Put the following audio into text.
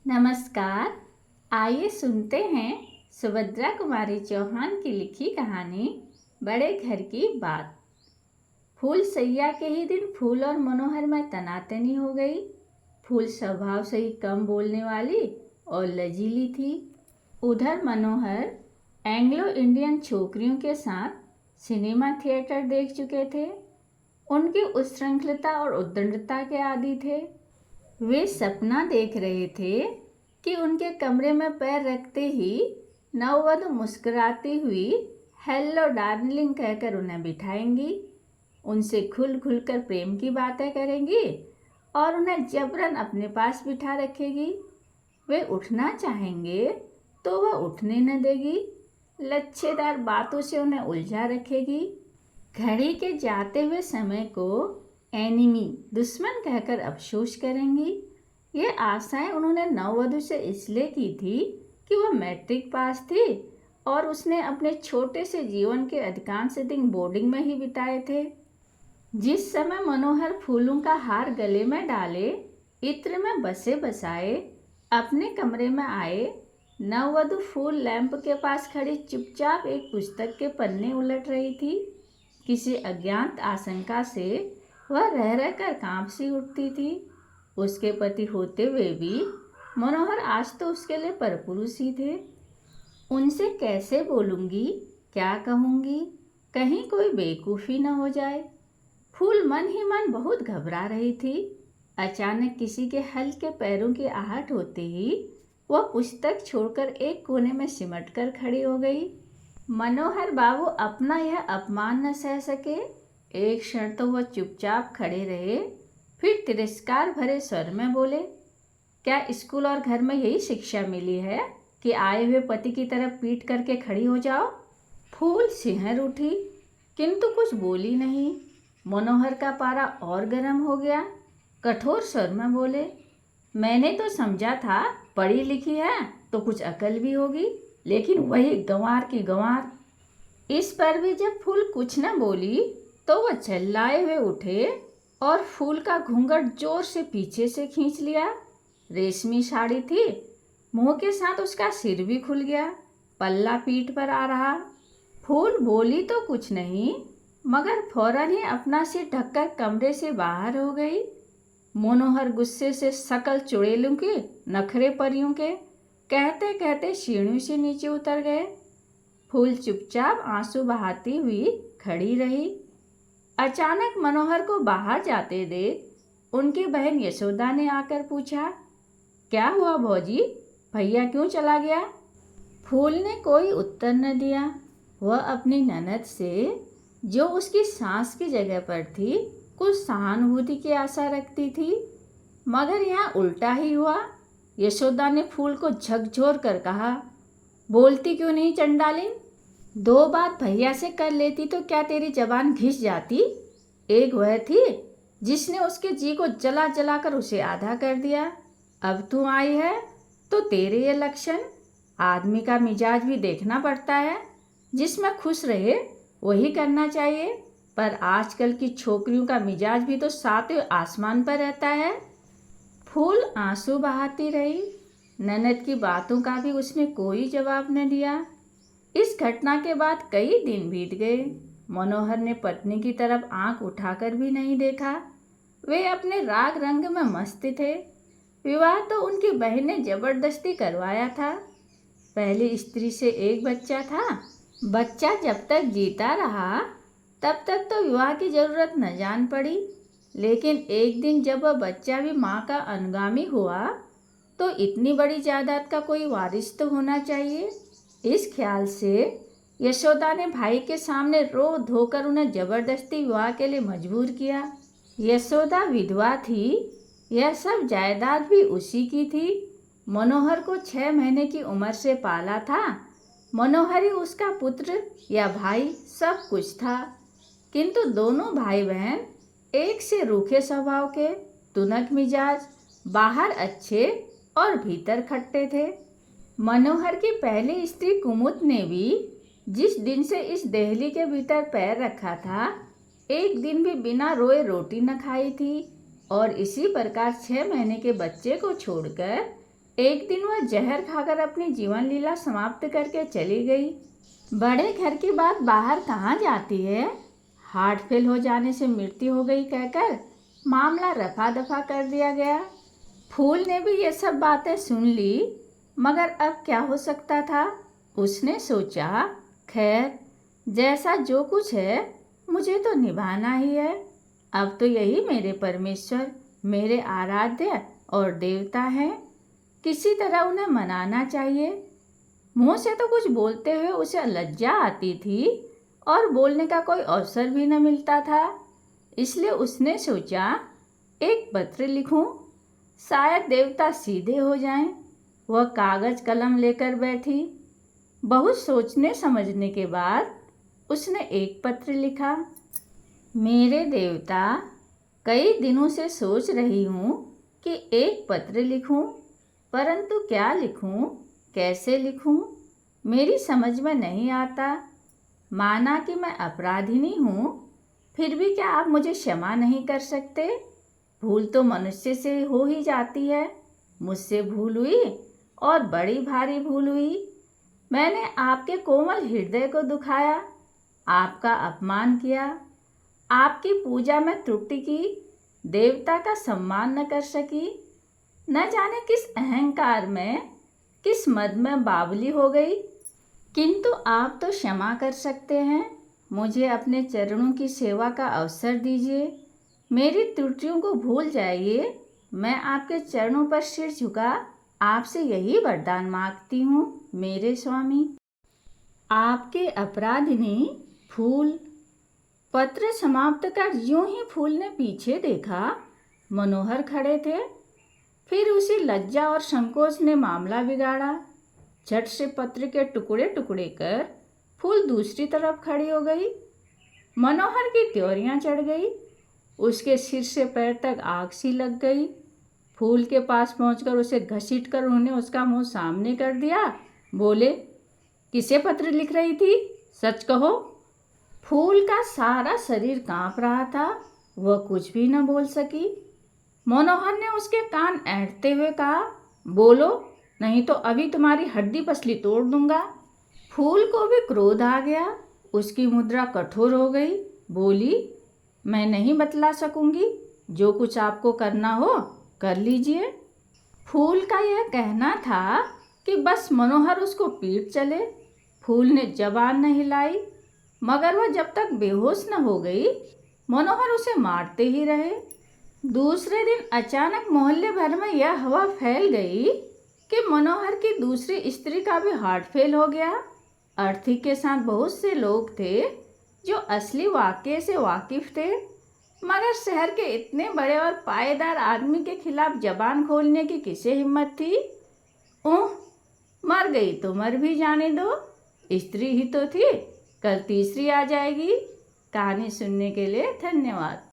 नमस्कार। आइए सुनते हैं सुभद्रा कुमारी चौहान की लिखी कहानी बड़े घर की बात। फूल सैया के ही दिन फूल और मनोहर में तनातनी हो गई। फूल स्वभाव से ही कम बोलने वाली और लजीली थी। उधर मनोहर एंग्लो इंडियन छोकरियों के साथ सिनेमा थिएटर देख चुके थे। उनकी उच्छृंखलता और उद्दंडता के आदी थे। वे सपना देख रहे थे कि उनके कमरे में पैर रखते ही नववधु मुस्कुराती हुई हेलो डार्लिंग कहकर उन्हें बिठाएंगी, उनसे खुल खुल कर प्रेम की बातें करेंगी और उन्हें जबरन अपने पास बिठा रखेगी। वे उठना चाहेंगे तो वह उठने न देगी, लच्छेदार बातों से उन्हें उलझा रखेगी। घड़ी के जाते हुए समय को एनिमी दुश्मन कहकर अफसोस करेंगी। ये आशाएं उन्होंने नववधु से इसलिए की थी कि वह मैट्रिक पास थी और उसने अपने छोटे से जीवन के अधिकांश दिन बोर्डिंग में ही बिताए थे। जिस समय मनोहर फूलों का हार गले में डाले इत्र में बसे बसाए अपने कमरे में आए, नववधु फूल लैंप के पास खड़ी चुपचाप एक पुस्तक के पन्ने उलट रही थी। किसी अज्ञात आशंका से वह रह रहकर कांप सी उठती थी। उसके पति होते हुए भी मनोहर आज तो उसके लिए परपुरुष ही थे। उनसे कैसे बोलूँगी, क्या कहूँगी, कहीं कोई बेवकूफ़ी न हो जाए। फूल मन ही मन बहुत घबरा रही थी। अचानक किसी के हल्के पैरों की आहट होते ही वह पुस्तक छोड़कर एक कोने में सिमट कर खड़ी हो गई। मनोहर बाबू अपना यह अपमान न सह सके। एक क्षण तो वह चुपचाप खड़े रहे, फिर तिरस्कार भरे स्वर में बोले, क्या स्कूल और घर में यही शिक्षा मिली है कि आए हुए पति की तरफ पीठ करके खड़ी हो जाओ? फूल सिहर उठी किंतु कुछ बोली नहीं। मनोहर का पारा और गर्म हो गया। कठोर स्वर में बोले, मैंने तो समझा था पढ़ी लिखी है तो कुछ अकल भी होगी, लेकिन वही गंवार की गंवार। इस पर भी जब फूल कुछ न बोली तो वह चिल्लाए हुए उठे और फूल का घूंघट जोर से पीछे से खींच लिया। रेशमी साड़ी थी, मुंह के साथ उसका सिर भी खुल गया, पल्ला पीठ पर आ रहा। फूल बोली तो कुछ नहीं, मगर फौरन ही अपना सिर ढककर कमरे से बाहर हो गई। मनोहर गुस्से से सकल चुड़ैलों के नखरे परियों के कहते कहते सीढ़ियों से नीचे उतर गए। फूल चुपचाप आंसू बहाती हुई खड़ी रही। अचानक मनोहर को बाहर जाते देख उनकी बहन यशोदा ने आकर पूछा, क्या हुआ भौजी, भैया क्यों चला गया? फूल ने कोई उत्तर न दिया। वह अपनी ननद से, जो उसकी सास की जगह पर थी, कुछ सहानुभूति की आशा रखती थी, मगर यहाँ उल्टा ही हुआ। यशोदा ने फूल को झकझोर कर कहा, बोलती क्यों नहीं चंडालिन? 2 बात भैया से कर लेती तो क्या तेरी जबान घिस जाती? एक वह थी जिसने उसके जी को जला जला कर उसे आधा कर दिया। अब तू आई है तो तेरे ये लक्षण। आदमी का मिजाज भी देखना पड़ता है, जिसमें खुश रहे वही करना चाहिए, पर आजकल की छोकरियों का मिजाज भी तो सातवें आसमान पर रहता है। फूल आंसू बहाती रही। ननद की बातों का भी उसने कोई जवाब न दिया। इस घटना के बाद कई दिन बीत गए। मनोहर ने पत्नी की तरफ आंख उठाकर भी नहीं देखा। वे अपने राग रंग में मस्त थे। विवाह तो उनकी बहन ने जबरदस्ती करवाया था। पहली स्त्री से एक बच्चा था। बच्चा जब तक जीता रहा तब तक तो विवाह की जरूरत न जान पड़ी, लेकिन एक दिन जब वह बच्चा भी माँ का अनुगामी हुआ तो इतनी बड़ी जायदाद का कोई वारिस तो होना चाहिए। इस ख्याल से यशोदा ने भाई के सामने रो धोकर उन्हें जबरदस्ती विवाह के लिए मजबूर किया। यशोदा विधवा थी, यह सब जायदाद भी उसी की थी। मनोहर को 6 महीने की उम्र से पाला था। मनोहर ही उसका पुत्र या भाई सब कुछ था, किंतु दोनों भाई बहन एक से रूखे स्वभाव के, तुनक मिजाज, बाहर अच्छे और भीतर खट्टे थे। मनोहर की पहली स्त्री कुमुद ने भी जिस दिन से इस देहली के भीतर पैर रखा था, एक दिन भी बिना रोए रोटी न खाई थी, और इसी प्रकार 6 महीने के बच्चे को छोड़कर एक दिन वह जहर खाकर अपनी जीवन लीला समाप्त करके चली गई। बड़े घर की बात बाहर कहाँ जाती है। हार्ट फेल हो जाने से मृत्यु हो गई कहकर मामला रफा दफा कर दिया गया। फूल ने भी ये सब बातें सुन ली, मगर अब क्या हो सकता था। उसने सोचा, खैर जैसा जो कुछ है मुझे तो निभाना ही है। अब तो यही मेरे परमेश्वर, मेरे आराध्य और देवता हैं। किसी तरह उन्हें मनाना चाहिए। मुंह से तो कुछ बोलते हुए उसे लज्जा आती थी और बोलने का कोई अवसर भी न मिलता था। इसलिए उसने सोचा, एक पत्र लिखूं, शायद देवता सीधे हो जाएं। वह कागज कलम लेकर बैठी। बहुत सोचने समझने के बाद उसने एक पत्र लिखा। मेरे देवता, कई दिनों से सोच रही हूँ कि एक पत्र लिखूं, परंतु क्या लिखूं, कैसे लिखूं, मेरी समझ में नहीं आता। माना कि मैं अपराधिनी हूँ, फिर भी क्या आप मुझे क्षमा नहीं कर सकते। भूल तो मनुष्य से हो ही जाती है। मुझसे भूल हुई और बड़ी भारी भूल हुई। मैंने आपके कोमल हृदय को दुखाया, आपका अपमान किया, आपकी पूजा में त्रुटि की, देवता का सम्मान न कर सकी। न जाने किस अहंकार में, किस मद में बावली हो गई। किंतु आप तो क्षमा कर सकते हैं। मुझे अपने चरणों की सेवा का अवसर दीजिए। मेरी त्रुटियों को भूल जाइए। मैं आपके चरणों पर सिर झुका आपसे यही वरदान मांगती हूँ, मेरे स्वामी। आपके अपराधिनी फूल। पत्र समाप्त कर यूं ही फूल ने पीछे देखा। मनोहर खड़े थे। फिर उसी लज्जा और संकोच ने मामला बिगाड़ा। झट से पत्र के टुकड़े टुकड़े कर फूल दूसरी तरफ खड़ी हो गई। मनोहर की त्योरियां चढ़ गई। उसके सिर से पैर तक आग सी लग गई। फूल के पास पहुंचकर उसे घसीट कर उन्होंने उसका मुंह सामने कर दिया। बोले, किसे पत्र लिख रही थी, सच कहो। फूल का सारा शरीर कांप रहा था। वह कुछ भी न बोल सकी। मनोहर ने उसके कान ऐंठते हुए कहा, बोलो, नहीं तो अभी तुम्हारी हड्डी पसली तोड़ दूंगा। फूल को भी क्रोध आ गया। उसकी मुद्रा कठोर हो गई। बोली, मैं नहीं बतला सकूंगी। जो कुछ आपको करना हो कर लीजिए। फूल का यह कहना था कि बस मनोहर उसको पीट चले। फूल ने जबान न हिलाई, मगर वह जब तक बेहोश न हो गई मनोहर उसे मारते ही रहे। दूसरे दिन अचानक मोहल्ले भर में यह हवा फैल गई कि मनोहर की दूसरी स्त्री का भी हार्ट फेल हो गया। अर्थी के साथ बहुत से लोग थे जो असली वाकये से वाकिफ थे, मगर शहर के इतने बड़े और पायेदार आदमी के खिलाफ जबान खोलने की किसे हिम्मत थी। ओह, मर गई तो मर भी जाने दो, स्त्री ही तो थी, कल तीसरी आ जाएगी। कहानी सुनने के लिए धन्यवाद।